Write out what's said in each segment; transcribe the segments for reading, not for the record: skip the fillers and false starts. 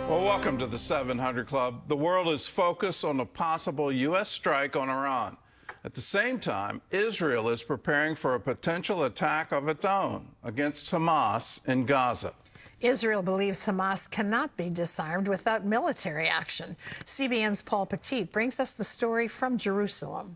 Well, welcome to the 700 Club. The world is focused on a possible U.S. strike on Iran. At the same time, Israel is preparing for a potential attack of its own against Hamas in Gaza. Israel believes Hamas cannot be disarmed without military action. CBN's Paul Petit brings us the story from Jerusalem.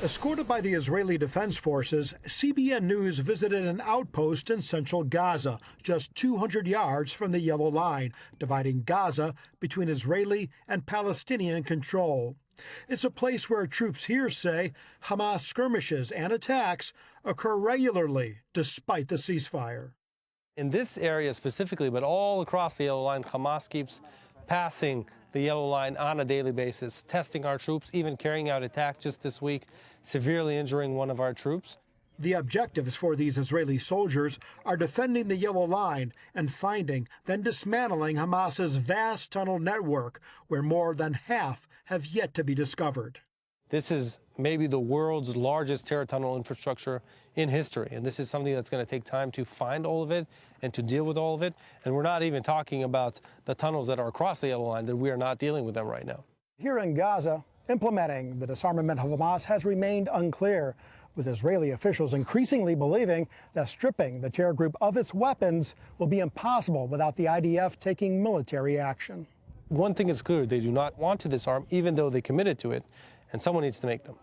Escorted by the Israeli Defense Forces, CBN News visited an outpost in central Gaza, just 200 yards from the Yellow Line, dividing Gaza between Israeli and Palestinian control. It's a place where troops here say Hamas skirmishes and attacks occur regularly, despite the ceasefire. In this area specifically, but all across the Yellow Line, Hamas keeps passing the Yellow Line on a daily basis, testing our troops, even carrying out attacks just this week, severely injuring one of our troops. The objectives for these Israeli soldiers are defending the Yellow Line and finding, then dismantling Hamas's vast tunnel network, where more than half have yet to be discovered. This is maybe the world's largest terror tunnel infrastructure in history, and this is something that's going to take time to find all of it and to deal with all of it. And we're not even talking about the tunnels that are across the Yellow Line, that we are not dealing with them right now. Here in Gaza, implementing the disarmament of Hamas has remained unclear, with Israeli officials increasingly believing that stripping the terror group of its weapons will be impossible without the IDF taking military action. One thing is clear, they do not want to disarm, even though they committed to it, and someone needs to make them.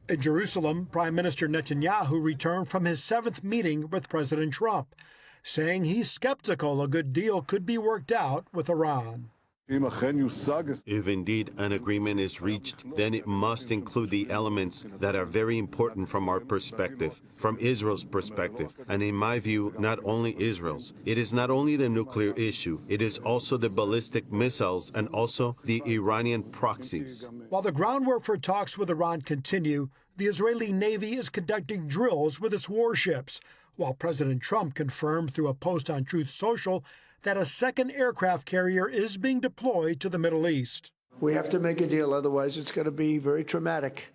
In Jerusalem, Prime Minister Netanyahu returned from his 7th meeting with President Trump, saying he's skeptical a good deal could be worked out with Iran. If indeed an agreement is reached, then it must include the elements that are very important from our perspective, from Israel's perspective, and in my view, not only Israel's. It is not only the nuclear issue, it is also the ballistic missiles and also the Iranian proxies. While the groundwork for talks with Iran continue, the Israeli Navy is conducting drills with its warships, while President Trump confirmed through a post on Truth Social that a second aircraft carrier is being deployed to the Middle East. We have to make a deal, otherwise it's going to be very traumatic.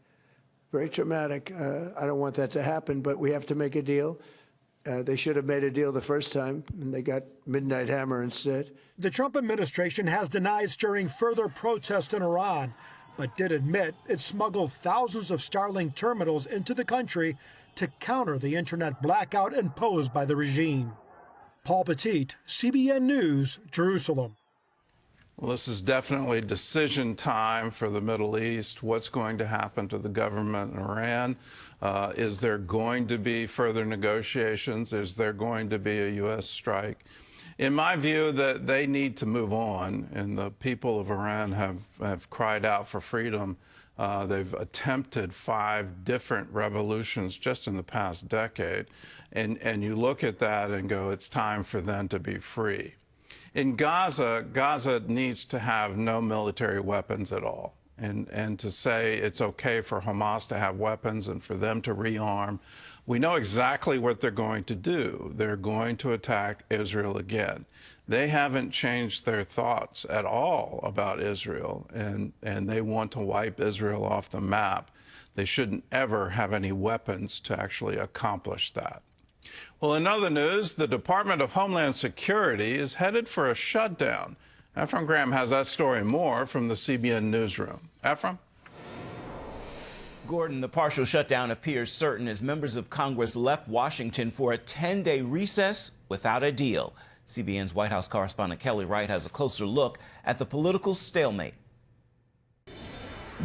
Very traumatic. I don't want that to happen, but we have to make a deal. They should have made a deal the first time, and they got Midnight Hammer instead. The Trump administration has denied stirring further protests in Iran, but did admit it smuggled thousands of Starlink terminals into the country to counter the internet blackout imposed by the regime. Paul Petit, CBN News, Jerusalem. Well, this is definitely decision time for the Middle East. What's going to happen to the government in Iran? Is there going to be further negotiations? Is there going to be a U.S. strike? In my view, that they need to move on, and the people of Iran have cried out for freedom. They've attempted 5 different revolutions just in the past decade. And you look at that and go, it's time for them to be free. In Gaza, Gaza needs to have no military weapons at all. And to say it's okay for Hamas to have weapons and for them to rearm, we know exactly what they're going to do. They're going to attack Israel again. They haven't changed their thoughts at all about Israel, and they want to wipe Israel off the map. They shouldn't ever have any weapons to actually accomplish that. Well, in other news, the Department of Homeland Security is headed for a shutdown. Ephraim Graham has that story and more from the CBN newsroom. Ephraim? Gordon, the partial shutdown appears certain as members of Congress left Washington for a 10-day recess without a deal. CBN's White House correspondent Kelly Wright has a closer look at the political stalemate.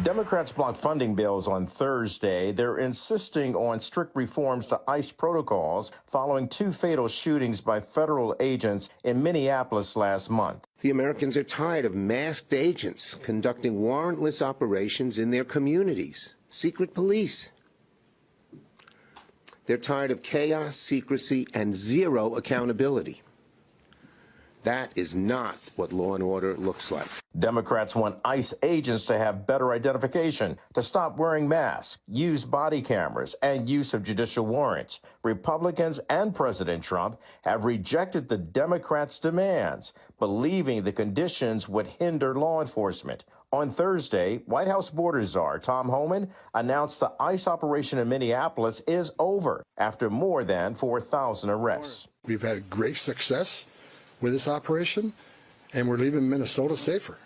Democrats blocked funding bills on Thursday. They're insisting on strict reforms to ICE protocols following 2 fatal shootings by federal agents in Minneapolis last month. The Americans are tired of masked agents conducting warrantless operations in their communities. Secret police. They're tired of chaos, secrecy, and zero accountability. That is not what law and order looks like. Democrats want ICE agents to have better identification, to stop wearing masks, use body cameras, and use of judicial warrants. Republicans and President Trump have rejected the Democrats' demands, believing the conditions would hinder law enforcement. On Thursday, White House border czar Tom Homan announced the ICE operation in Minneapolis is over after more than 4,000 arrests. We've had great success with this operation, and we're leaving Minnesota safer.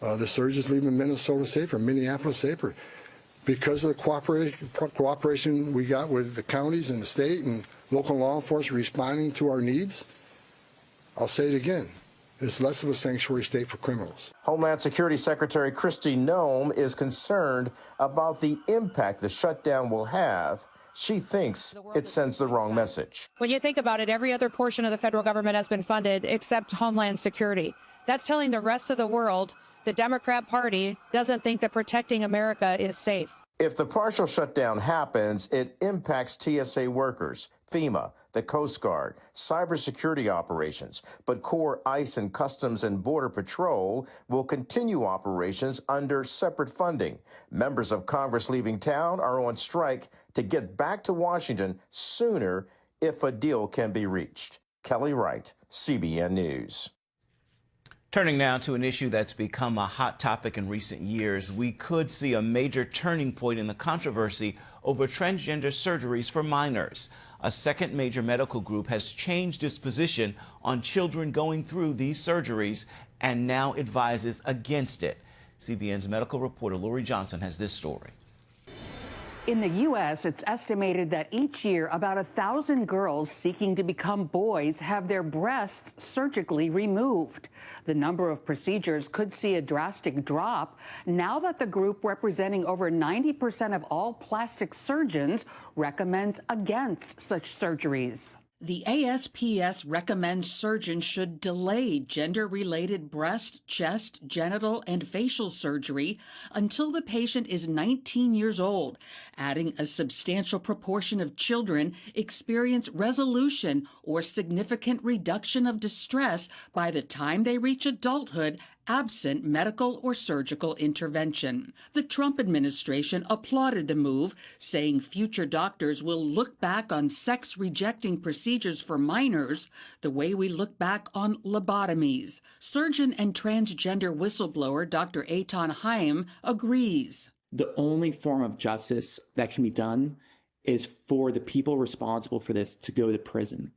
The surge is leaving Minnesota safer, Minneapolis safer, because of the cooperation we got with the counties and the state and local law enforcement responding to our needs. I'll say it again. It's less of a sanctuary state for criminals. Homeland Security Secretary Kristi Noem is concerned about the impact the shutdown will have. She thinks it sends the wrong message. When you think about it, every other portion of the federal government has been funded except Homeland Security. That's telling the rest of the world the Democrat Party doesn't think that protecting America is safe. If the partial shutdown happens, it impacts TSA workers, FEMA, the Coast Guard, cybersecurity operations, but core ICE and Customs and Border Patrol will continue operations under separate funding. Members of Congress leaving town are on strike to get back to Washington sooner if a deal can be reached. Kelly Wright, CBN News. Turning now to an issue that's become a hot topic in recent years, we could see a major turning point in the controversy over transgender surgeries for minors. A second major medical group has changed its position on children going through these surgeries and now advises against it. CBN's medical reporter Lori Johnson has this story. In the U.S., it's estimated that each year about 1,000 girls seeking to become boys have their breasts surgically removed. The number of procedures could see a drastic drop now that the group representing over 90% of all plastic surgeons recommends against such surgeries. The ASPS recommends surgeons should delay gender-related breast, chest, genital, and facial surgery until the patient is 19 years old, adding a substantial proportion of children experience resolution or significant reduction of distress by the time they reach adulthood, absent medical or surgical intervention. The Trump administration applauded the move, saying future doctors will look back on sex-rejecting procedures for minors the way we look back on lobotomies. Surgeon and transgender whistleblower Dr. Eitan Haim agrees. The only form of justice that can be done is for the people responsible for this to go to prison,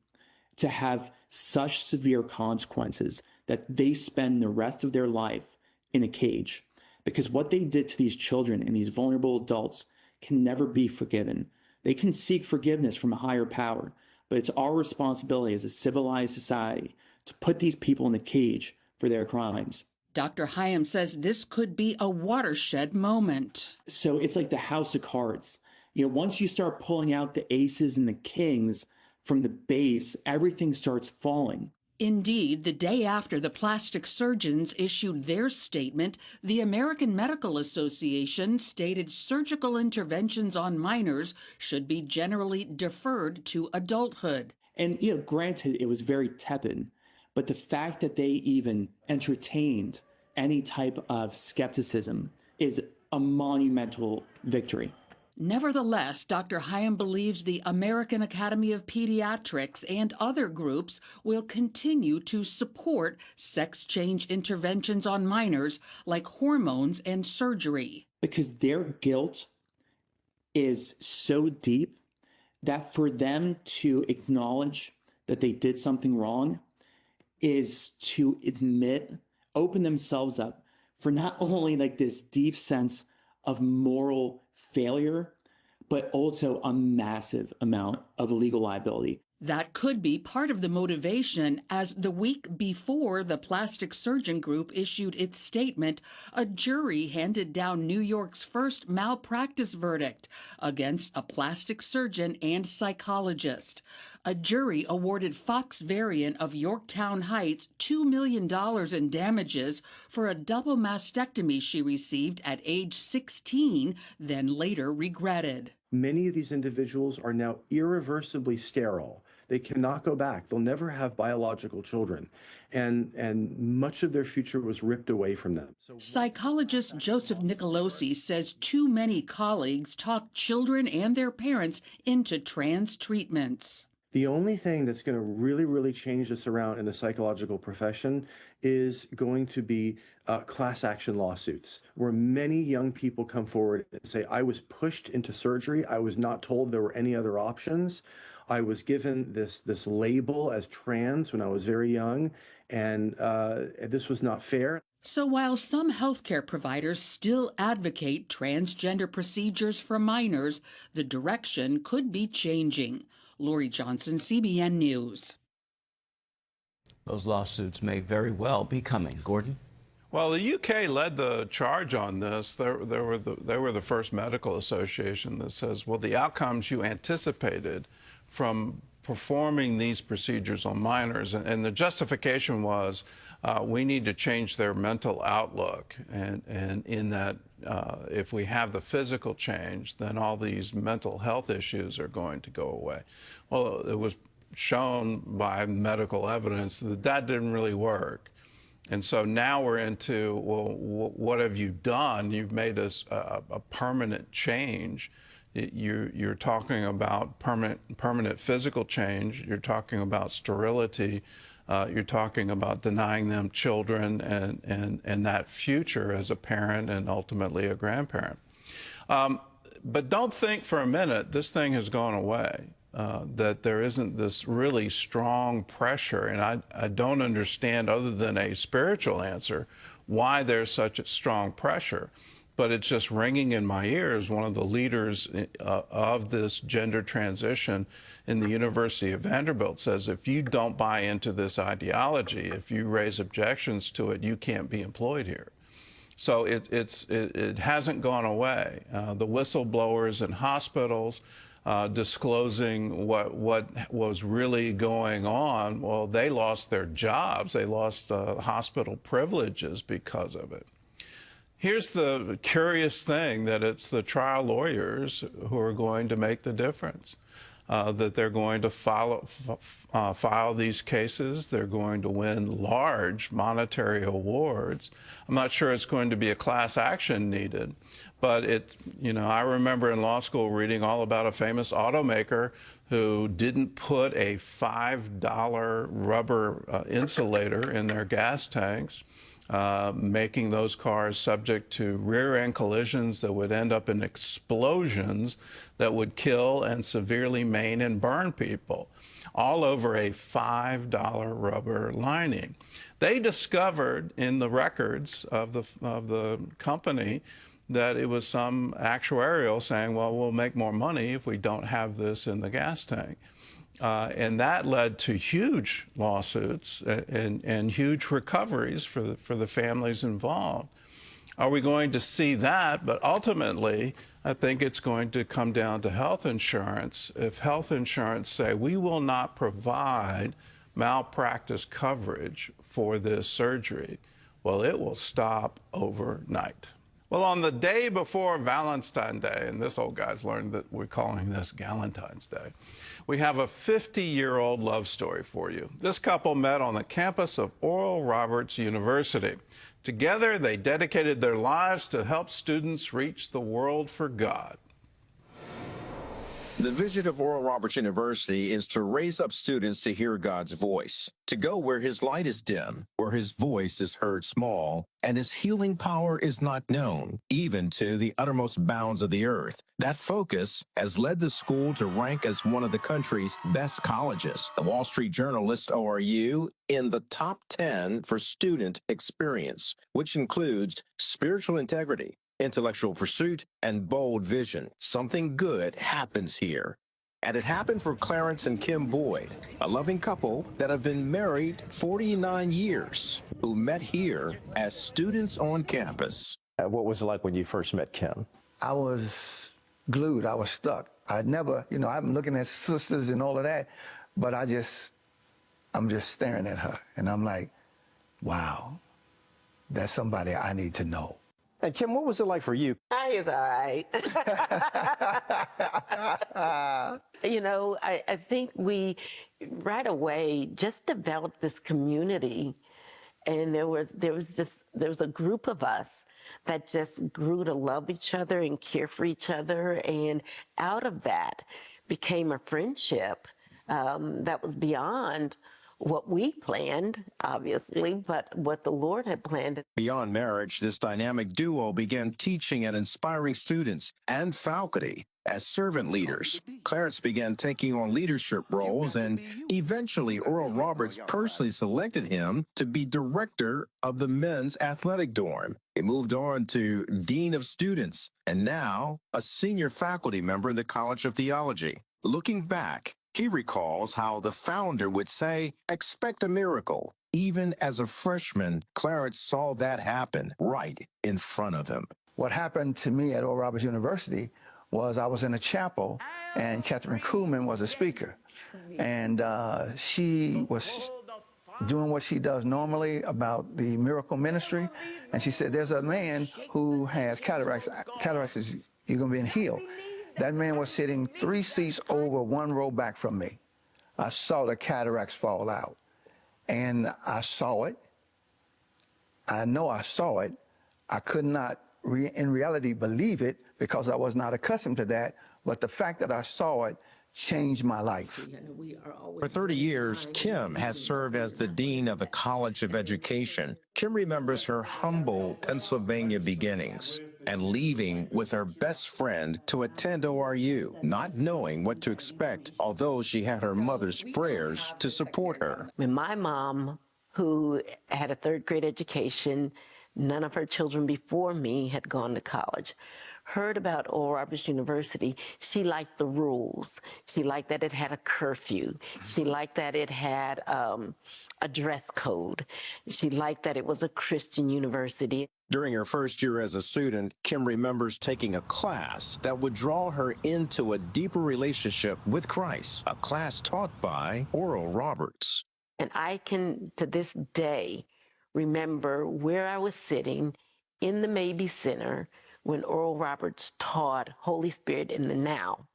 to have such severe consequences that they spend the rest of their life in a cage. Because what they did to these children and these vulnerable adults can never be forgiven. They can seek forgiveness from a higher power, but it's our responsibility as a civilized society to put these people in the cage for their crimes. Dr. Haim says this could be a watershed moment. So it's like the house of cards. You know, once you start pulling out the aces and the kings from the base, everything starts falling. Indeed, the day after the plastic surgeons issued their statement, the American Medical Association stated surgical interventions on minors should be generally deferred to adulthood. And, you know, granted, it was very tepid, but the fact that they even entertained any type of skepticism is a monumental victory. Nevertheless, Dr. Haim believes the American Academy of Pediatrics and other groups will continue to support sex change interventions on minors like hormones and surgery. Because their guilt is so deep that for them to acknowledge that they did something wrong is to admit, open themselves up for not only like this deep sense of moral failure, but also a massive amount of legal liability. That could be part of the motivation, as the week before the plastic surgeon group issued its statement, a jury handed down New York's first malpractice verdict against a plastic surgeon and psychologist. A jury awarded Fox Varian of Yorktown Heights $2 million in damages for a double mastectomy she received at age 16, then later regretted. Many of these individuals are now irreversibly sterile. They cannot go back. They'll never have biological children. And much of their future was ripped away from them. Psychologist Joseph Nicolosi says too many colleagues talk children and their parents into trans treatments. The only thing that's going to really change this around in the psychological profession is going to be class action lawsuits, where many young people come forward and say, I was pushed into surgery. I was not told there were any other options. I was given this label as trans when I was very young, and this was not fair. So while some healthcare providers still advocate transgender procedures for minors, the direction could be changing. Lori Johnson, CBN News. Those lawsuits may very well be coming. Gordon? Well, the UK led the charge on this. They were the first medical association that says, well, the outcomes you anticipated from performing these procedures on minors, and the justification was we need to change their mental outlook, and in that if we have the physical change, then all these mental health issues are going to go away. Well, it was shown by medical evidence that that didn't really work. And so now we're into, well, what have you done? You've made us a permanent change. You're talking about permanent physical change. You're talking about sterility. You're talking about denying them children and that future as a parent and ultimately a grandparent. But don't think for a minute this thing has gone away. That there isn't this really strong pressure, and I don't understand, other than a spiritual answer, why there's such a strong pressure. But it's just ringing in my ears. One of the leaders of this gender transition in the University of Vanderbilt says, if you don't buy into this ideology, if you raise objections to it, you can't be employed here. So it hasn't gone away. The whistleblowers in hospitals, disclosing what was really going on, well, they lost their jobs. They lost hospital privileges because of it. Here's the curious thing, that it's the trial lawyers who are going to make the difference, that they're going to file these cases. They're going to win large monetary awards. I'm not sure it's going to be a class action needed, but I remember in law school reading all about a famous automaker who didn't put a $5 rubber insulator in their gas tanks, making those cars subject to rear-end collisions that would end up in explosions that would kill and severely maim and burn people, all over a $5 rubber lining. They discovered in the records of the company that it was some actuarial saying, well, we'll make more money if we don't have this in the gas tank. And that led to huge lawsuits and huge recoveries for the families involved. Are we going to see that? But ultimately, I think it's going to come down to health insurance. If health insurance say, we will not provide malpractice coverage for this surgery, well, it will stop overnight. Well, on the day before Valentine's Day, and this old guy's learned that we're calling this Galentine's Day, we have a 50-year-old love story for you. This couple met on the campus of Oral Roberts University. Together, they dedicated their lives to help students reach the world for God. The vision of Oral Roberts University is to raise up students to hear God's voice, to go where his light is dim, where his voice is heard small, and his healing power is not known, even to the uttermost bounds of the earth. That focus has led the school to rank as one of the country's best colleges. The Wall Street Journal lists ORU in the top 10 for student experience, which includes spiritual integrity, intellectual pursuit, and bold vision. Something good happens here. And it happened for Clarence and Kim Boyd, a loving couple that have been married 49 years, who met here as students on campus. What was it like when you first met Kim? I was glued. I was stuck. I'd never, I'm looking at sisters and all of that, but I'm just staring at her. And I'm like, wow, that's somebody I need to know. And Kim, what was it like for you? He was all right. I think we right away just developed this community, and there was a group of us that just grew to love each other and care for each other, and out of that became a friendship that was beyond what we planned, obviously, but what the Lord had planned. Beyond marriage, this dynamic duo began teaching and inspiring students and faculty as servant leaders. Clarence began taking on leadership roles, and eventually Oral Roberts personally selected him to be director of the men's athletic dorm. He moved on to dean of students, and now a senior faculty member in the College of Theology. Looking back, he recalls how the founder would say, "Expect a miracle." Even as a freshman, Clarence saw that happen right in front of him. What happened to me at Oral Roberts University was I was in a chapel, and Catherine Kuhlman was a speaker. And she was doing what she does normally about the miracle ministry. And she said, there's a man who has cataracts. Cataracts is, you're going to be healed. That man was sitting 3 seats over 1 row back from me. I saw the cataracts fall out. And I saw it. I know I saw it. I could not, in reality, believe it because I was not accustomed to that. But the fact that I saw it changed my life. For 30 years, Kim has served as the dean of the College of Education. Kim remembers her humble Pennsylvania beginnings and leaving with her best friend to attend ORU, not knowing what to expect, although she had her mother's prayers to support her. When my mom, who had a 3rd grade education, none of her children before me had gone to college, heard about Oral Roberts University, she liked the rules. She liked that it had a curfew. She liked that it had a dress code. She liked that it was a Christian university. During her first year as a student, Kim remembers taking a class that would draw her into a deeper relationship with Christ, a class taught by Oral Roberts. And I can, to this day, remember where I was sitting in the Mabee Center when Oral Roberts taught Holy Spirit in the Now.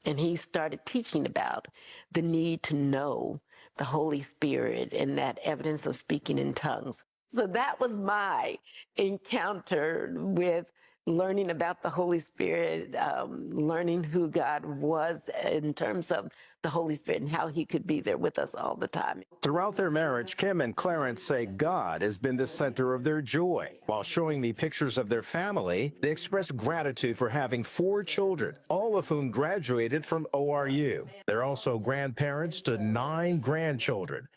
And he started teaching about the need to know the Holy Spirit and that evidence of speaking in tongues. So that was my encounter with learning about the Holy Spirit, learning who God was in terms of the Holy Spirit and how he could be there with us all the time. Throughout their marriage, Kim and Clarence say God has been the center of their joy. While showing me pictures of their family, they express gratitude for having 4 children, all of whom graduated from ORU. They're also grandparents to 9 grandchildren.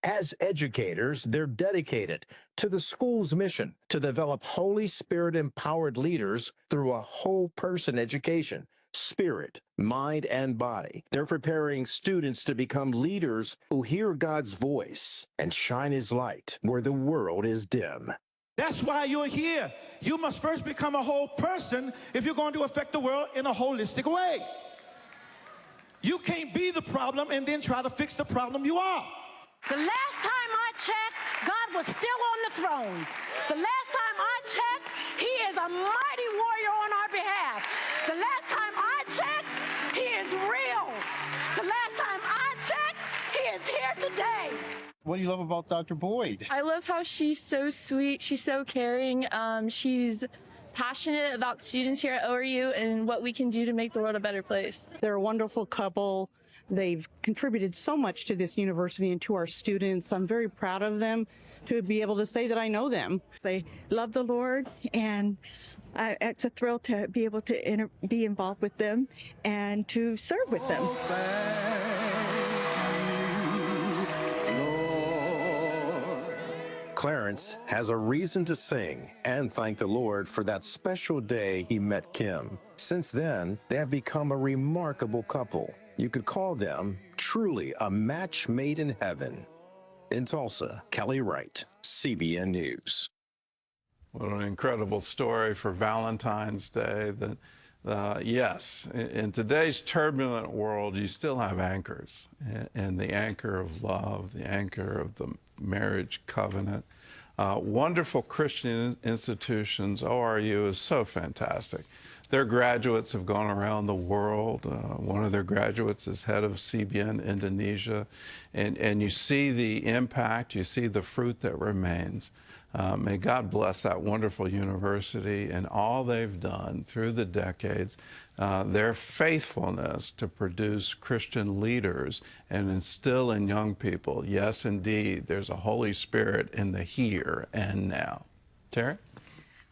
As educators, they're dedicated to the school's mission to develop Holy Spirit-empowered leaders through a whole-person education, spirit, mind, and body. They're preparing students to become leaders who hear God's voice and shine his light where the world is dim. That's why you're here. You must first become a whole person if you're going to affect the world in a holistic way. You can't be the problem and then try to fix the problem you are. The last time I checked, God was still on the throne. The last time I checked, he is a mighty warrior on our behalf. The last time I checked, he is real. The last time I checked, he is here today. What do you love about Dr. Boyd? I love how she's so sweet. She's so caring. She's passionate about students here at ORU and what we can do to make the world a better place. They're a wonderful couple. They've contributed so much to this university and to our students. I'm very proud of them to be able to say that I know them. They love the Lord, and it's a thrill to be able to be involved with them and to serve with them. Clarence has a reason to sing and thank the Lord for that special day he met Kim. Since then, they have become a remarkable couple. You could call them truly a match made in heaven. In Tulsa, Kelly Wright, CBN News. What an incredible story for Valentine's Day. That, yes, in today's turbulent world, you still have anchors. And the anchor of love, the anchor of the marriage covenant. Wonderful Christian institutions. ORU is so fantastic. Their graduates have gone around the world. One of their graduates is head of CBN Indonesia. And you see the impact, you see the fruit that remains. May God bless that wonderful university and all they've done through the decades, their faithfulness to produce Christian leaders and instill in young people, yes, indeed, there's a Holy Spirit in the here and now. Terry?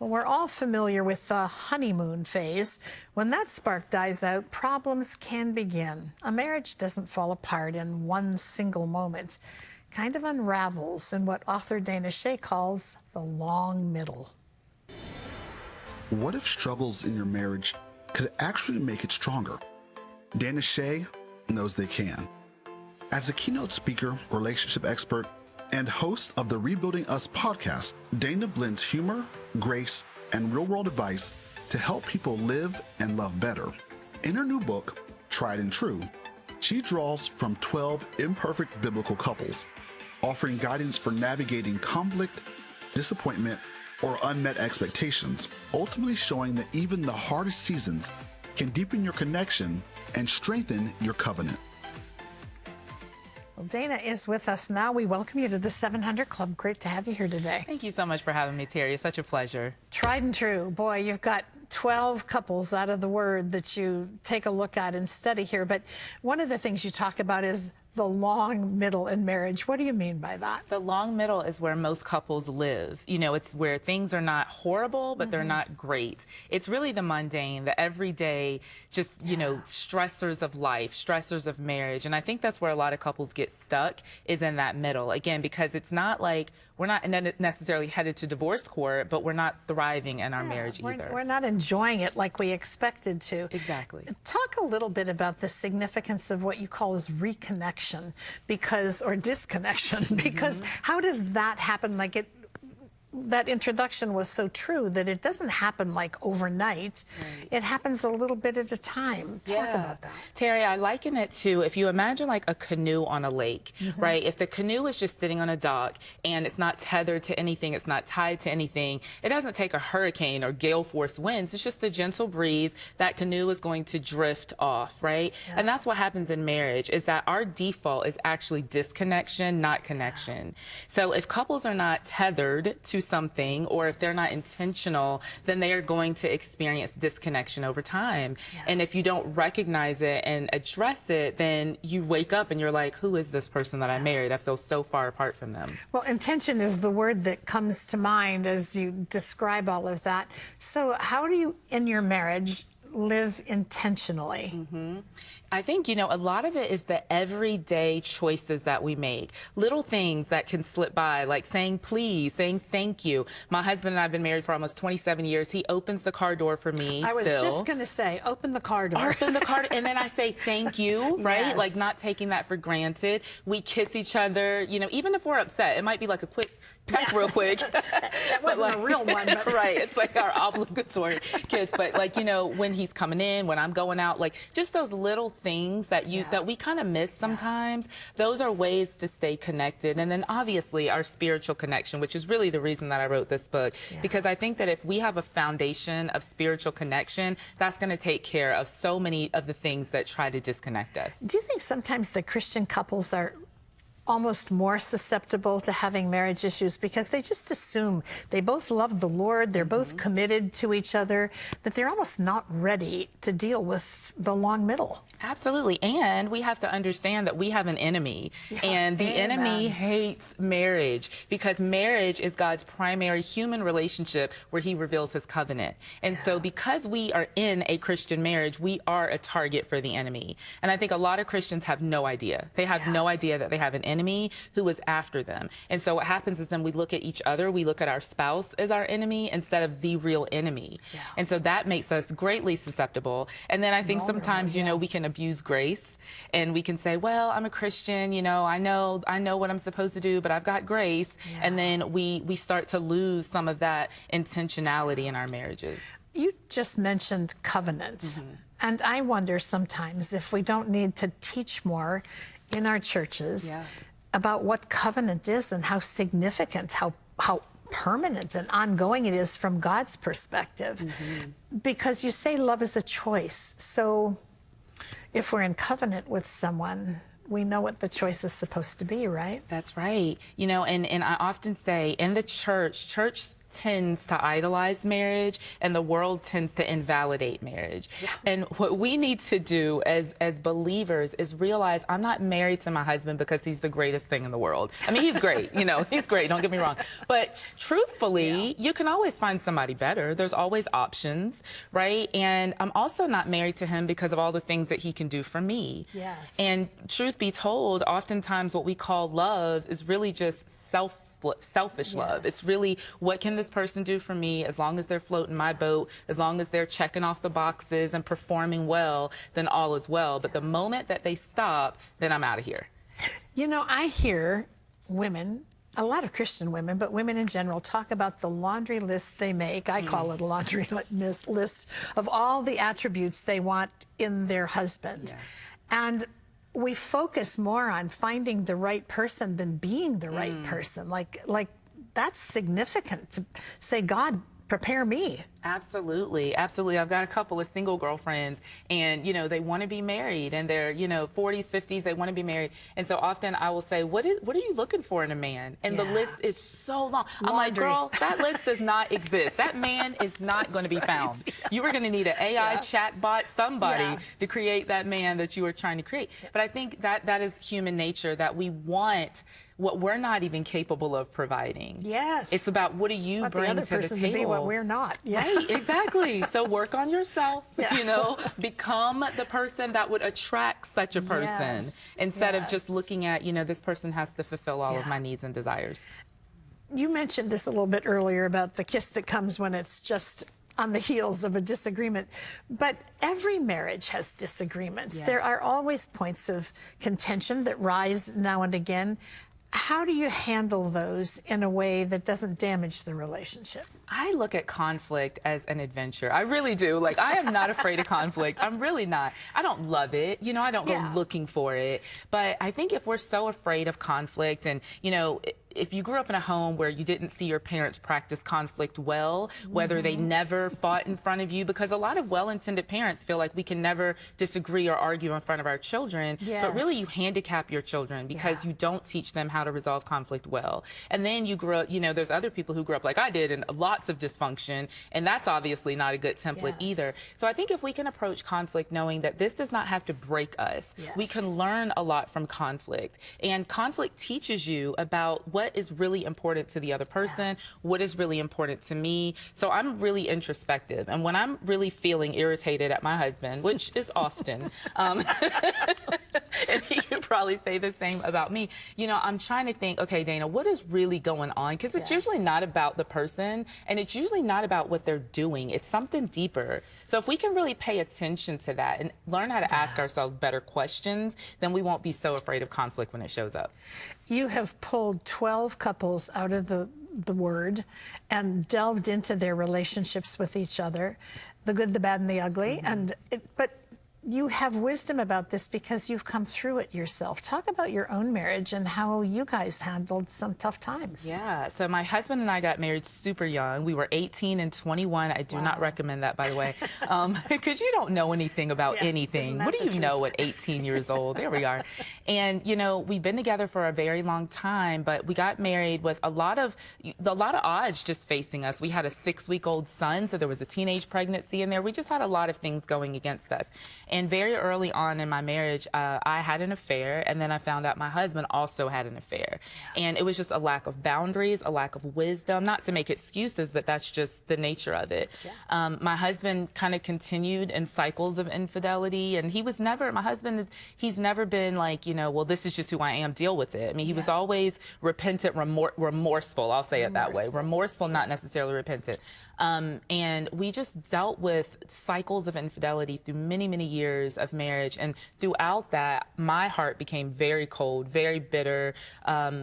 Well, we're all familiar with the honeymoon phase. When that spark dies out, problems can begin. A marriage doesn't fall apart in one single moment. Kind of unravels in what author Dana Shea calls the long middle. What if struggles in your marriage could actually make it stronger? Dana Shea knows they can. As a keynote speaker, relationship expert, and host of the Rebuilding Us podcast, Dana blends humor, grace, and real-world advice to help people live and love better. In her new book, Tried and True, she draws from 12 imperfect biblical couples, offering guidance for navigating conflict, disappointment, or unmet expectations, ultimately showing that even the hardest seasons can deepen your connection and strengthen your covenant. Well, Dana is with us now. We welcome you to the 700 Club. Great to have you here today. Thank you so much for having me, Terry. It's such a pleasure. Tried and true. Boy, you've got 12 couples out of the Word that you take a look at and study here. But one of the things you talk about is the long middle in marriage. What do you mean by that? The long middle is where most couples live. You know, it's where things are not horrible, but they're not great. It's really the mundane, the everyday, just, you know, stressors of life, stressors of marriage. And I think that's where a lot of couples get stuck, is in that middle. Again, because it's not like we're not necessarily headed to divorce court, but we're not thriving in our marriage either. We're not enjoying it like we expected to. Exactly. Talk a little bit about the significance of what you call as reconnection, because, or disconnection, because how does that happen? Like that introduction was so true that it doesn't happen like overnight. Right. It happens a little bit at a time. Talk about that. Terry, I liken it to, if you imagine like a canoe on a lake, right? If the canoe is just sitting on a dock and it's not tethered to anything, it's not tied to anything, it doesn't take a hurricane or gale force winds. It's just a gentle breeze. That canoe is going to drift off, right? And that's what happens in marriage, is that our default is actually disconnection, not connection. So if couples are not tethered to something, or if they're not intentional, then they are going to experience disconnection over time. And if you don't recognize it and address it, then you wake up and you're like, who is this person that I married? I feel so far apart from them. Well, intention is the word that comes to mind as you describe all of that. So how do you, in your marriage, live intentionally? I think, you know, a lot of it is the everyday choices that we make. Little things that can slip by, like saying please, saying thank you. My husband and I have been married for almost 27 years. He opens the car door for me. I was just going to say, open the car door. Open the car, and then I say thank you, right? Yes. Like not taking that for granted. We kiss each other, you know, even if we're upset. It might be like a quick peck real quick. That wasn't a real one. But right, it's like our obligatory kiss. But like, you know, when he's coming in, when I'm going out, like just those little things that that we kind of miss sometimes. Those are ways to stay connected. And then obviously our spiritual connection, which is really the reason that I wrote this book, because I think that if we have a foundation of spiritual connection, that's going to take care of so many of the things that try to disconnect us. Do you think sometimes the Christian couples are almost more susceptible to having marriage issues because they just assume they both love the Lord, they're both committed to each other, that they're almost not ready to deal with the long middle? Absolutely. And we have to understand that we have an enemy, and the enemy hates marriage, because marriage is God's primary human relationship where he reveals his covenant. And so because we are in a Christian marriage, we are a target for the enemy. And I think a lot of Christians have no idea. They have no idea that they have an enemy who is after them. And so what happens is then we look at each other, we look at our spouse as our enemy instead of the real enemy. And so that makes us greatly susceptible. And then I think sometimes, you know, we can abuse grace, and we can say, well, I'm a Christian, you know, I know what I'm supposed to do, but I've got grace. And then we start to lose some of that intentionality in our marriages. You just mentioned covenant. And I wonder sometimes if we don't need to teach more in our churches about what covenant is and how significant, how permanent and ongoing it is from God's perspective. Because you say love is a choice. So if we're in covenant with someone, we know what the choice is supposed to be, right? That's right. You know, and I often say in the church tends to idolize marriage and the world tends to invalidate marriage. And what we need to do as believers is realize I'm not married to my husband because he's the greatest thing in the world. I mean, he's great, you know, he's great, don't get me wrong. But truthfully, you can always find somebody better. There's always options, right? And I'm also not married to him because of all the things that he can do for me. Yes. And truth be told, oftentimes what we call love is really just selfish love. It's really, what can this person do for me? As long as they're floating my boat, as long as they're checking off the boxes and performing well, then all is well. But the moment that they stop, then I'm out of here. You know, I hear women, a lot of Christian women, but women in general, talk about the laundry list they make. I call it a laundry list of all the attributes they want in their husband. And we focus more on finding the right person than being the right person. Like that's significant to say, God, prepare me. Absolutely, absolutely. I've got a couple of single girlfriends, and you know, they want to be married, and they're, you know, 40s, 50s, they want to be married. And so often I will say, what are you looking for in a man? And the list is so long. I'm like, girl, that list does not exist. That man is not going to be found. You are going to need an AI chat bot, somebody to create that man that you are trying to create. But I think that is human nature, that we want what we're not even capable of providing. Yes. It's about what do you bring the other to the person table. to be what we're not. Right, exactly. So work on yourself, you know, become the person that would attract such a person instead of just looking at, you know, this person has to fulfill all of my needs and desires. You mentioned this a little bit earlier about the kiss that comes when it's just on the heels of a disagreement. But every marriage has disagreements. There are always points of contention that rise now and again. How do you handle those in a way that doesn't damage the relationship? I look at conflict as an adventure. I really do. Like, I am not afraid of conflict. I'm really not. I don't love it. You know, I don't go looking for it. But I think if we're so afraid of conflict, and, you know, if you grew up in a home where you didn't see your parents practice conflict well, whether they never fought in front of you, because a lot of well-intended parents feel like we can never disagree or argue in front of our children, but really you handicap your children because you don't teach them how to resolve conflict well. And then you grow up, you know, there's other people who grew up like I did in lots of dysfunction, and that's obviously not a good template either. So I think if we can approach conflict knowing that this does not have to break us, we can learn a lot from conflict. And conflict teaches you about what is really important to the other person, what is really important to me. So I'm really introspective. And when I'm really feeling irritated at my husband, which is often, and he could probably say the same about me, you know, I'm trying to think, okay, Dana, what is really going on? Because it's usually not about the person, and it's usually not about what they're doing. It's something deeper. So if we can really pay attention to that and learn how to ask ourselves better questions, then we won't be so afraid of conflict when it shows up. You have pulled 12 couples out of the Word and delved into their relationships with each other, the good, the bad, and the ugly. But you have wisdom about this because you've come through it yourself. Talk about your own marriage and how you guys handled some tough times. Yeah, so my husband and I got married super young. We were 18 and 21. I do not recommend that, by the way, because you don't know anything about anything. What do you know at 18 years old? There we are. And, you know, we've been together for a very long time, but we got married with a lot of odds just facing us. We had a 6-week-old son, so there was a teenage pregnancy in there. We just had a lot of things going against us. And very early on in my marriage, I had an affair, and then I found out my husband also had an affair. And it was just a lack of boundaries, a lack of wisdom, not to make excuses, but that's just the nature of it. My husband kind of continued in cycles of infidelity, and he was never, my husband, he's never been like, you know, well, this is just who I am, deal with it. I mean, he was always repentant, remorseful, I'll say it that way. Remorseful, not necessarily repentant. And we just dealt with cycles of infidelity through many, many years of marriage. And throughout that, my heart became very cold, very bitter,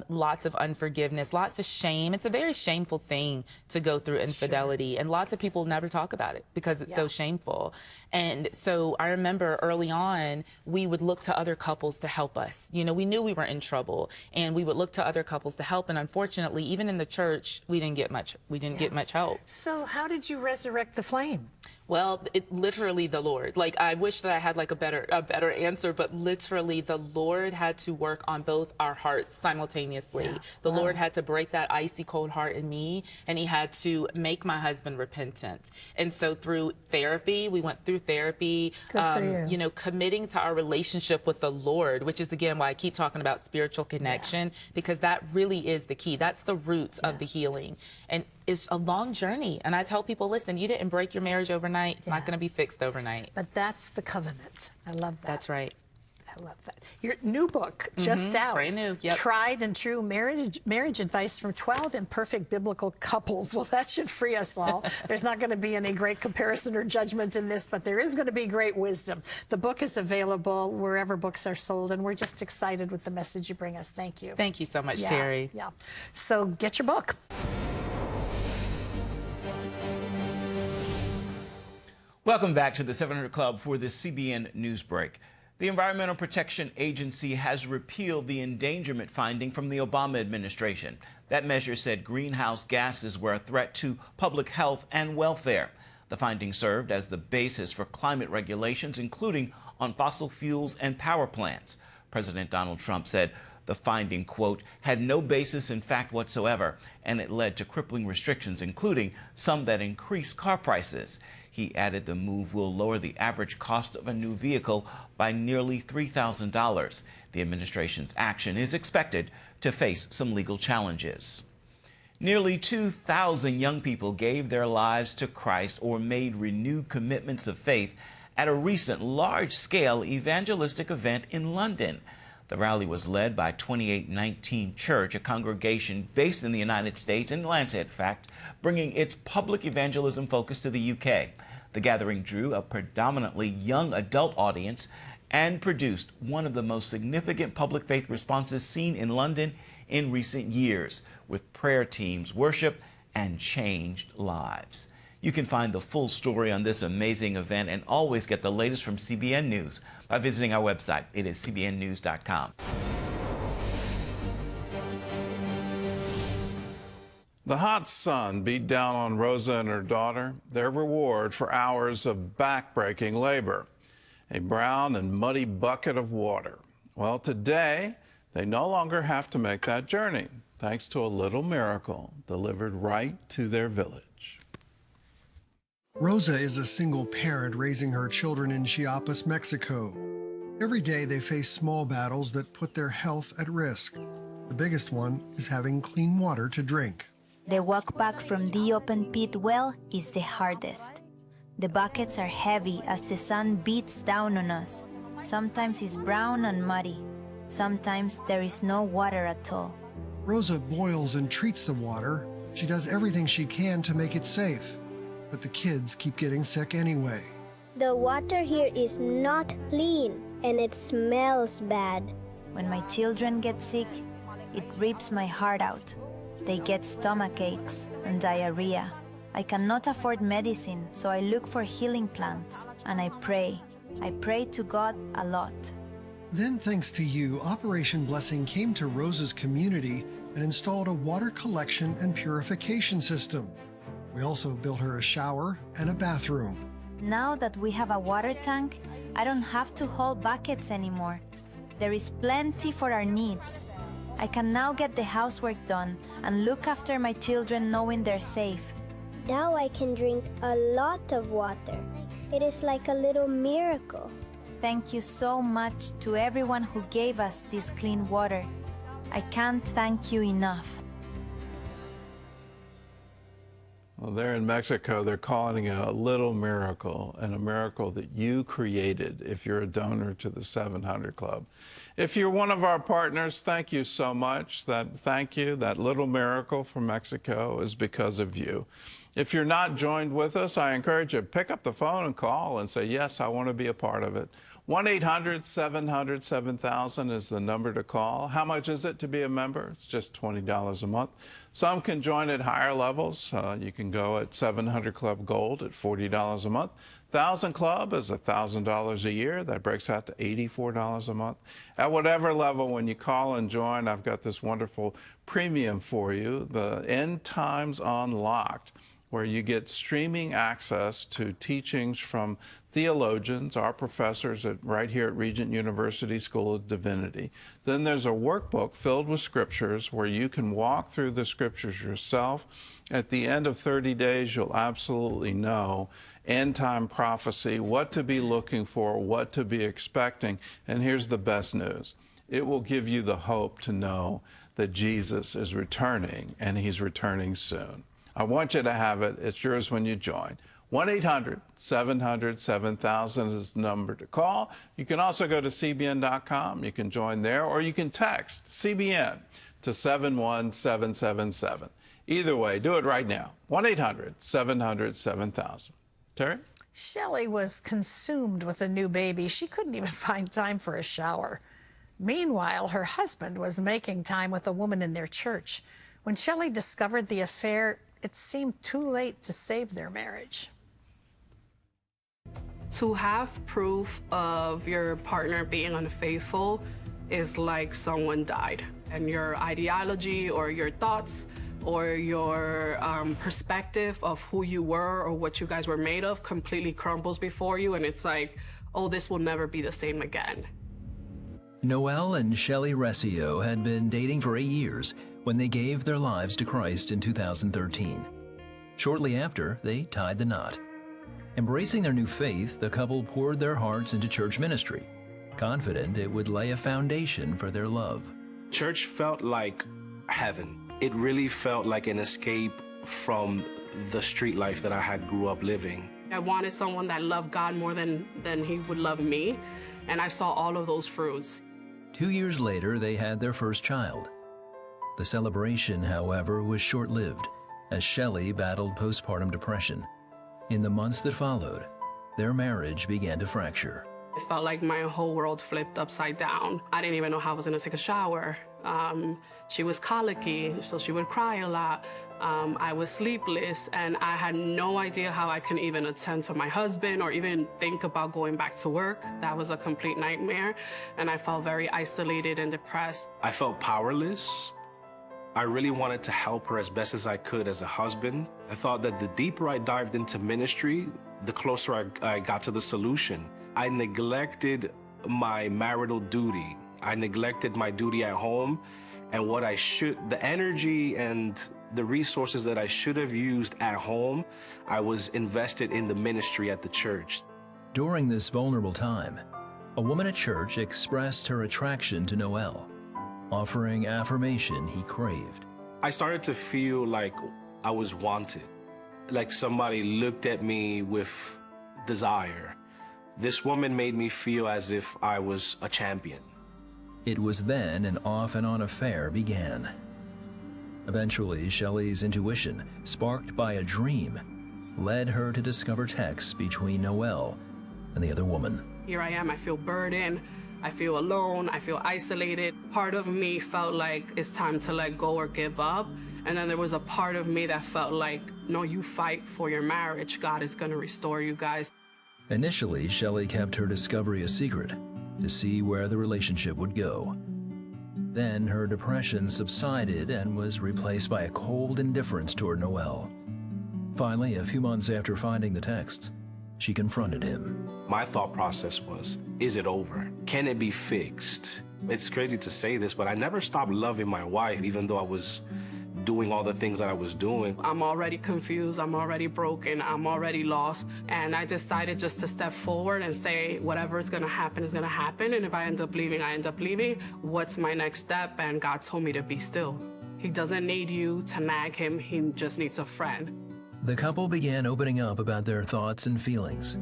lots of unforgiveness, lots of shame. It's a very shameful thing to go through infidelity. And lots of people never talk about it because it's so shameful. And so I remember early on, we would look to other couples to help us. You know, we knew we were in trouble, and we would look to other couples to help. And unfortunately, even in the church, we didn't get much help. So how did you resurrect the flame? Well, literally the Lord. Like, I wish that I had like a better answer, but literally the Lord had to work on both our hearts simultaneously. The Lord had to break that icy cold heart in me, and he had to make my husband repentant. And so through therapy, we went through therapy, you know, committing to our relationship with the Lord, which is again why I keep talking about spiritual connection, because that really is the key. That's the roots of the healing. And it's a long journey. And I tell people, listen, you didn't break your marriage overnight. It's not going to be fixed overnight. But that's the covenant. I love that. That's right. I love that. Your new book, just out. Brand new, yep. Tried and True Marriage Advice from 12 Imperfect Biblical Couples. Well, that should free us all. There's not going to be any great comparison or judgment in this, but there is going to be great wisdom. The book is available wherever books are sold, and we're just excited with the message you bring us. Thank you. Thank you so much, Terry. Yeah. So get your book. Welcome back to the 700 Club for the CBN News Break. The Environmental Protection Agency has repealed the endangerment finding from the Obama administration. That measure said greenhouse gases were a threat to public health and welfare. The finding served as the basis for climate regulations, including on fossil fuels and power plants. President Donald Trump said the finding, quote, had no basis in fact whatsoever, and it led to crippling restrictions, including some that increase car prices. He added the move will lower the average cost of a new vehicle by nearly $3,000. The administration's action is expected to face some legal challenges. Nearly 2,000 young people gave their lives to Christ or made renewed commitments of faith at a recent large-scale evangelistic event in London. The rally was led by 2819 Church, a congregation based in the United States, in Atlanta, in fact, bringing its public evangelism focus to the UK. The gathering drew a predominantly young adult audience and produced one of the most significant public faith responses seen in London in recent years, with prayer teams, worship, and changed lives. You can find the full story on this amazing event and always get the latest from CBN News by visiting our website. It is cbnnews.com. The hot sun beat down on Rosa and her daughter, their reward for hours of back-breaking labor, a brown and muddy bucket of water. Well, today, they no longer have to make that journey, thanks to a little miracle delivered right to their village. Rosa is a single parent raising her children in Chiapas, Mexico. Every day they face small battles that put their health at risk. The biggest one is having clean water to drink. The walk back from the open pit well is the hardest. The buckets are heavy as the sun beats down on us. Sometimes it's brown and muddy. Sometimes there is no water at all. Rosa boils and treats the water. She does everything she can to make it safe. But the kids keep getting sick anyway. The water here is not clean and it smells bad. When my children get sick, it rips my heart out. They get stomach aches and diarrhea. I cannot afford medicine, so I look for healing plants, and I pray. I pray to God a lot. Then, thanks to you, Operation Blessing came to Rosa's community and installed a water collection and purification system. We also built her a shower and a bathroom. Now that we have a water tank, I don't have to haul buckets anymore. There is plenty for our needs. I can now get the housework done and look after my children knowing they're safe. Now I can drink a lot of water. It is like a little miracle. Thank you so much to everyone who gave us this clean water. I can't thank you enough. Well, there in Mexico, they're calling it a little miracle, and a miracle that you created if you're a donor to the 700 Club. If you're one of our partners, thank you so much. Thank you. That little miracle from Mexico is because of you. If you're not joined with us, I encourage you to pick up the phone and call and say, yes, I want to be a part of it. 1-800-700-7000 is the number to call. How much is it to be a member? It's just $20 a month. Some can join at higher levels. You can go at 700 Club Gold at $40 a month. 1000 Club is $1,000 a year. That breaks out to $84 a month. At whatever level, when you call and join, I've got this wonderful premium for you, the End Times Unlocked, where you get streaming access to teachings from theologians, our professors right here at Regent University School of Divinity. Then there's a workbook filled with scriptures where you can walk through the scriptures yourself. At the end of 30 days, you'll absolutely know end-time prophecy, what to be looking for, what to be expecting. And here's the best news. It will give you the hope to know that Jesus is returning, and he's returning soon. I want you to have it. It's yours when you join. 1-800-700-7000 is the number to call. You can also go to cbn.com. You can join there, or you can text CBN to 71777. Either way, do it right now. 1-800-700-7000. Terry? Shelley was consumed with a new baby. She couldn't even find time for a shower. Meanwhile, her husband was making time with a woman in their church. When Shelley discovered the affair, it seemed too late to save their marriage. To have proof of your partner being unfaithful is like someone died, and your ideology or your thoughts or your perspective of who you were or what you guys were made of completely crumbles before you, and it's like, oh, this will never be the same again. Noel and Shelley Rescio had been dating for 8 years when they gave their lives to Christ in 2013. Shortly after, they tied the knot. Embracing their new faith, the couple poured their hearts into church ministry, confident it would lay a foundation for their love. Church felt like heaven. It really felt like an escape from the street life that I had grew up living. I wanted someone that loved God more than he would love me, and I saw all of those fruits. 2 years later, they had their first child. The celebration, however, was short-lived as Shelley battled postpartum depression. In the months that followed, their marriage began to fracture. It felt like my whole world flipped upside down. I didn't even know how I was going to take a shower. She was colicky, so she would cry a lot. I was sleepless, and I had no idea how I could even attend to my husband or even think about going back to work. That was a complete nightmare, and I felt very isolated and depressed. I felt powerless. I really wanted to help her as best as I could as a husband. I thought that the deeper I dived into ministry, the closer I got to the solution. I neglected my marital duty. I neglected my duty at home, and the energy and the resources that I should have used at home, I was invested in the ministry at the church. During this vulnerable time, a woman at church expressed her attraction to Noel, offering affirmation he craved. I started to feel like I was wanted, like somebody looked at me with desire. This woman made me feel as if I was a champion. It was then an off-and-on affair began. Eventually, Shelley's intuition, sparked by a dream, led her to discover texts between Noel and the other woman. Here I am, I feel burdened, I feel alone, I feel isolated. Part of me felt like it's time to let go or give up. And then there was a part of me that felt like, no, you fight for your marriage. God is gonna restore you guys. Initially, Shelley kept her discovery a secret to see where the relationship would go. Then her depression subsided and was replaced by a cold indifference toward Noel. Finally, a few months after finding the texts, she confronted him. My thought process was, is it over? Can it be fixed? It's crazy to say this, but I never stopped loving my wife, even though I was doing all the things that I was doing. I'm already confused, I'm already broken, I'm already lost. And I decided just to step forward and say, whatever is gonna happen is gonna happen. And if I end up leaving, I end up leaving. What's my next step? And God told me to be still. He doesn't need you to nag him, he just needs a friend. The couple began opening up about their thoughts and feelings.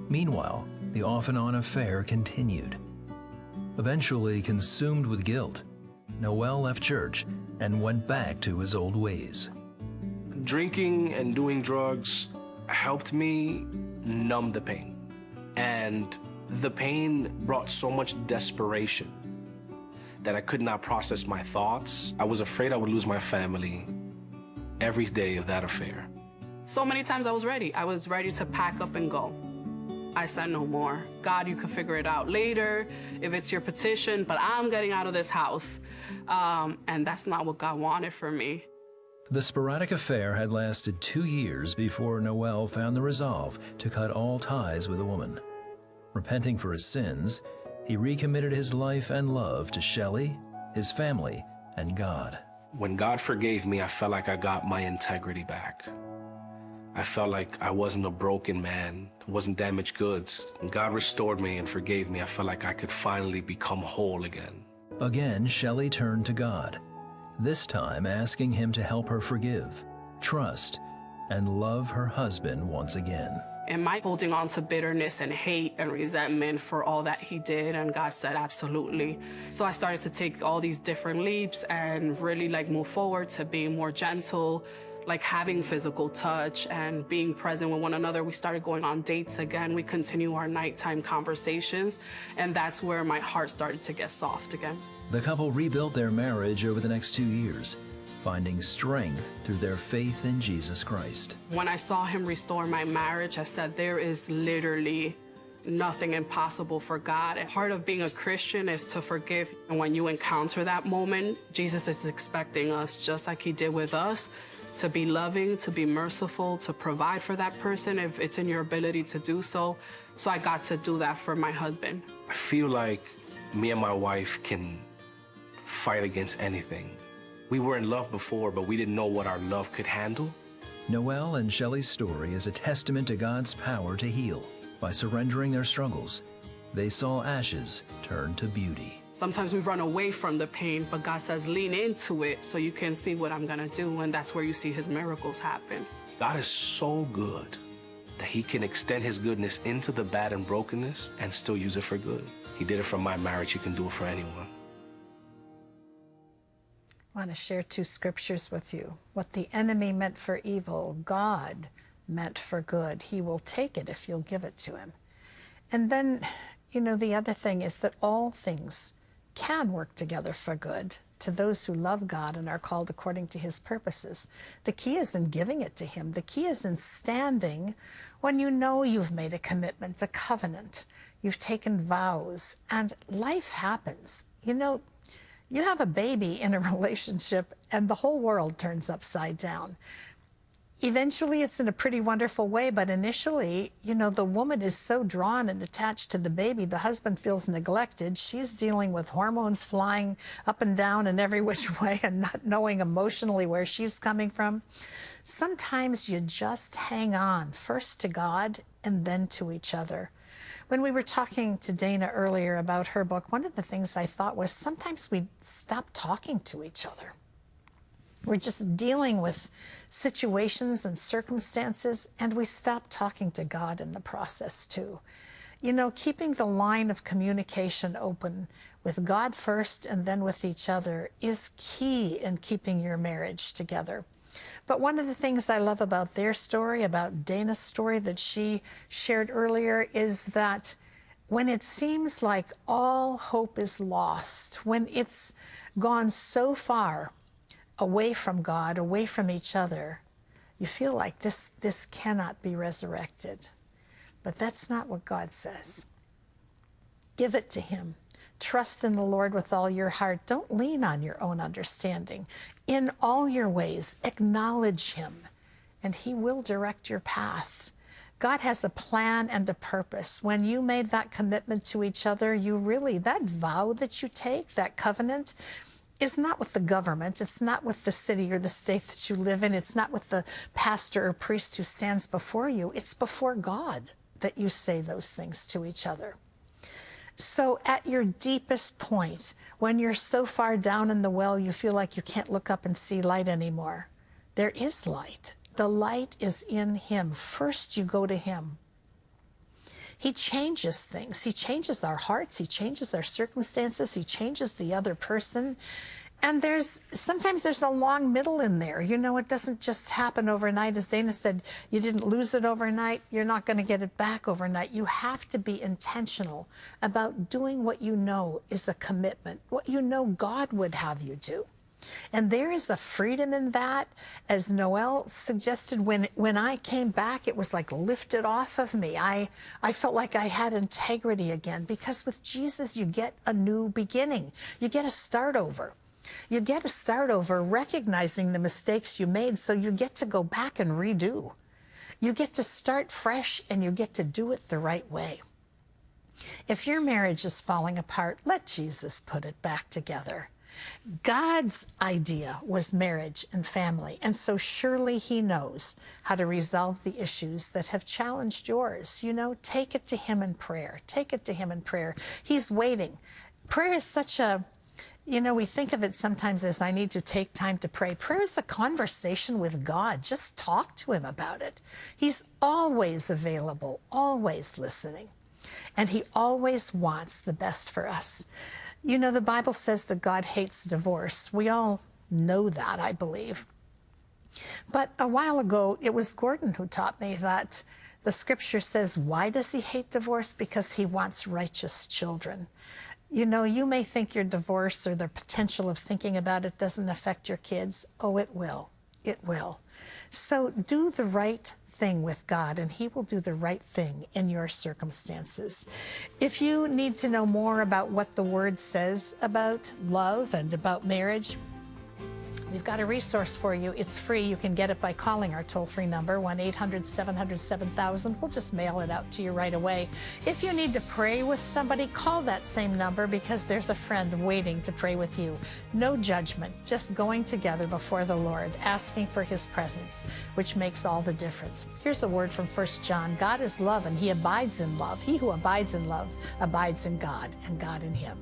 Meanwhile, the off-and-on affair continued. Eventually consumed with guilt, Noel left church and went back to his old ways. Drinking and doing drugs helped me numb the pain. And the pain brought so much desperation that I could not process my thoughts. I was afraid I would lose my family every day of that affair. So many times I was ready. I was ready to pack up and go. I said no more. God, you can figure it out later if it's your petition, but I'm getting out of this house. And that's not what God wanted for me. The sporadic affair had lasted 2 years before Noel found the resolve to cut all ties with the woman. Repenting for his sins, he recommitted his life and love to Shelley, his family, and God. When God forgave me, I felt like I got my integrity back. I felt like I wasn't a broken man, wasn't damaged goods. When God restored me and forgave me, I felt like I could finally become whole again. Again, Shelley turned to God, this time asking him to help her forgive, trust, and love her husband once again. Am I holding on to bitterness and hate and resentment for all that he did? And God said, absolutely. So I started to take all these different leaps and really move forward to being more gentle, having physical touch and being present with one another. We started going on dates again. We continue our nighttime conversations. And that's where my heart started to get soft again. The couple rebuilt their marriage over the next 2 years, finding strength through their faith in Jesus Christ. When I saw him restore my marriage, I said, there is literally nothing impossible for God. And part of being a Christian is to forgive. And when you encounter that moment, Jesus is expecting us, just like he did with us, to be loving, to be merciful, to provide for that person if it's in your ability to do so. So I got to do that for my husband. I feel like me and my wife can fight against anything. We were in love before, but we didn't know what our love could handle. Noel and Shelley's story is a testament to God's power to heal. By surrendering their struggles, they saw ashes turn to beauty. Sometimes we run away from the pain, but God says, lean into it so you can see what I'm gonna do, and that's where you see his miracles happen. God is so good that he can extend his goodness into the bad and brokenness and still use it for good. He did it for my marriage, he can do it for anyone. I want to share 2 scriptures with you. What the enemy meant for evil, God meant for good. He will take it if you'll give it to him. And then, the other thing is that all things can work together for good to those who love God and are called according to his purposes. The key is in giving it to him. The key is in standing when you know you've made a commitment, a covenant. You've taken vows, and life happens. You have a baby in a relationship and the whole world turns upside down. Eventually it's in a pretty wonderful way, but initially, the woman is so drawn and attached to the baby, the husband feels neglected. She's dealing with hormones flying up and down in every which way and not knowing emotionally where she's coming from. Sometimes you just hang on, first to God and then to each other. When we were talking to Dana earlier about her book, one of the things I thought was sometimes we stop talking to each other. We're just dealing with situations and circumstances, and we stop talking to God in the process too. Keeping the line of communication open with God first and then with each other is key in keeping your marriage together. But one of the things I love about their story, about Dana's story that she shared earlier, is that when it seems like all hope is lost, when it's gone so far away from God, away from each other, you feel like this cannot be resurrected. But that's not what God says. Give it to him. Trust in the Lord with all your heart. Don't lean on your own understanding. In all your ways, acknowledge him, and he will direct your path. God has a plan and a purpose. When you made that commitment to each other, that vow that you take, that covenant, is not with the government. It's not with the city or the state that you live in. It's not with the pastor or priest who stands before you. It's before God that you say those things to each other. So at your deepest point, when you're so far down in the well you feel like you can't look up and see light anymore, there is light. The light is in him. First, you go to him. He changes things. He changes our hearts. He changes our circumstances. He changes the other person. And sometimes there's a long middle in there. You know, it doesn't just happen overnight. As Dana said, you didn't lose it overnight. You're not going to get it back overnight. You have to be intentional about doing what you know is a commitment, what you know God would have you do. And there is a freedom in that. As Noelle suggested, when I came back, it was like lifted off of me. I felt like I had integrity again, because with Jesus, you get a new beginning. You get a start over. You get to start over recognizing the mistakes you made, so you get to go back and redo. You get to start fresh, and you get to do it the right way. If your marriage is falling apart, let Jesus put it back together. God's idea was marriage and family, and so surely he knows how to resolve the issues that have challenged yours. You know, take it to him in prayer. Take it to him in prayer. He's waiting. Prayer is such a, you know, we think of it sometimes as I need to take time to pray. Prayer is a conversation with God. Just talk to him about it. He's always available, always listening, and he always wants the best for us. You know, the Bible says that God hates divorce. We all know that, I believe. But a while ago, it was Gordon who taught me that the scripture says, why does he hate divorce? Because he wants righteous children. You know, you may think your divorce or the potential of thinking about it doesn't affect your kids. Oh, it will. It will. So do the right thing with God, and he will do the right thing in your circumstances. If you need to know more about what the Word says about love and about marriage, we've got a resource for you. It's free. You can get it by calling our toll-free number, 1-800-700-7000. We'll just mail it out to you right away. If you need to pray with somebody, call that same number, because there's a friend waiting to pray with you. No judgment, just going together before the Lord, asking for his presence, which makes all the difference. Here's a word from 1 John. God is love, and he abides in love. He who abides in love abides in God, and God in him.